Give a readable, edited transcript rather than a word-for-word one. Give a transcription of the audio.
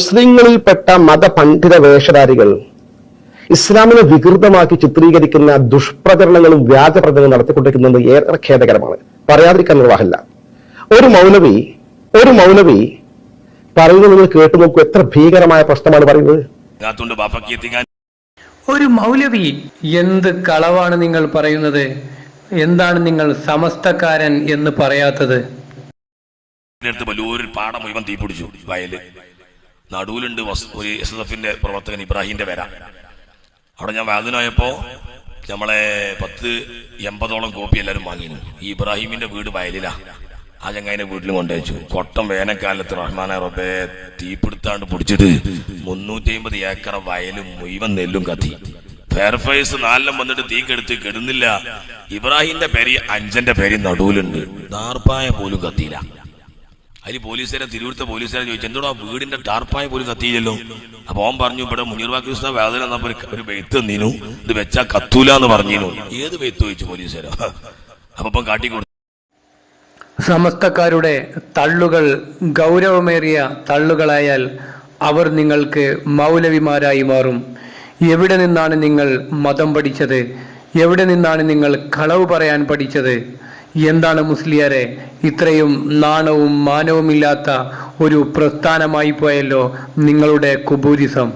മുസ്ലിങ്ങളിൽപ്പെട്ട മതപണ്ഡിത വേഷധാരികൾ ഇസ്ലാമിനെ വികൃതമാക്കി ചിത്രീകരിക്കുന്ന ദുഷ്പ്രചരണങ്ങളും വ്യാജ പ്രചരണങ്ങളും നടത്തിക്കൊണ്ടിരിക്കുന്നത് ഏറെ ഖേദകരമാണ്. പറയാതിരിക്കാൻ നിർവാഹമില്ല. ഒരു മൗലവി പറയുന്നത് നിങ്ങൾ കേട്ടു നോക്കൂ. എത്ര ഭീകരമായ പ്രശ്നമാണ് പറയുന്നത്. ഒരു മൗലവി, എന്ത് കളവാണ് നിങ്ങൾ പറയുന്നത്? എന്താണ് നിങ്ങൾ സമസ്തക്കാരൻ എന്ന് പറയാത്തത്? പാടം മുഴുവൻ തീ പിടിച്ചു. വയല് നടുവിലുണ്ട് ഒരു SSFന്റെ പ്രവർത്തകൻ ഇബ്രാഹിമിന്റെ പേര. അവിടെ ഞാൻ വാതിനായപ്പോ നമ്മളെ 10-80ഓളം കോപ്പി എല്ലാവരും വാങ്ങിയിരുന്നു. ഈ ഇബ്രാഹിമിന്റെ വീട് വയലിലാ. ആ ചങ്ങായിന്റെ വീട്ടിലും കൊണ്ടുവച്ചു. കൊട്ടം വേനൽക്കാലത്ത് റഹ്മാനെ റബ്ബേ തീപിടുത്താണ്ട് പിടിച്ചിട്ട് 350 ഏക്കർ വയലും മുഴുവൻ നെല്ലും കത്തി. ഫെയർഫേസ് 4 വന്നിട്ട് തീ കെടുത്ത് കെടുന്നില്ല. ഇബ്രാഹിമിന്റെ പേര് 5ന്റെ പേര് നടുവിലുണ്ട്. ദാർപ്പായ പോലും കത്തിയില്ല. അതിൽ പോലീസുകാരെ തിരുവനന്തപുരത്തെ പോലീസുകാരെ ചോദിച്ചു, എന്തോടാ വീടിന്റെ ടാർപ്പായ പോലും കത്തിയില്ലല്ലോ. അപ്പൊ ഓൻ പറഞ്ഞു, ഇവിടെ മുനീർ ബാക്കിസ്ഥാൻ വേദന വന്നപ്പോ ഒരു വെയ്ത്ത് തന്നീനു, ഇത് വെച്ചാ കത്തൂല എന്ന് പറഞ്ഞീനു. ഏത് വെയ്ത്ത് ചോദിച്ചു പോലീസുകാരോ. അപ്പൊ കാട്ടിക്കൊടുത്തു. സമസ്തക്കാരുടെ തള്ളുകൾ ഗൗരവമേറിയ തള്ളുകളായാൽ അവർ നിങ്ങൾക്ക് മൗലവിമാരായി മാറും. എവിടെ നിന്നാണ് നിങ്ങൾ മതം പഠിച്ചത്? എവിടെ നിന്നാണ് നിങ്ങൾ കളവ് പറയാൻ പഠിച്ചത്? എന്താണ് മുസ്ലിയാരെ ഇത്രയും നാണവും മാനവുമില്ലാത്ത ഒരു പ്രസ്ഥാനമായി പോയല്ലോ നിങ്ങളുടെ കുബൂരിസം.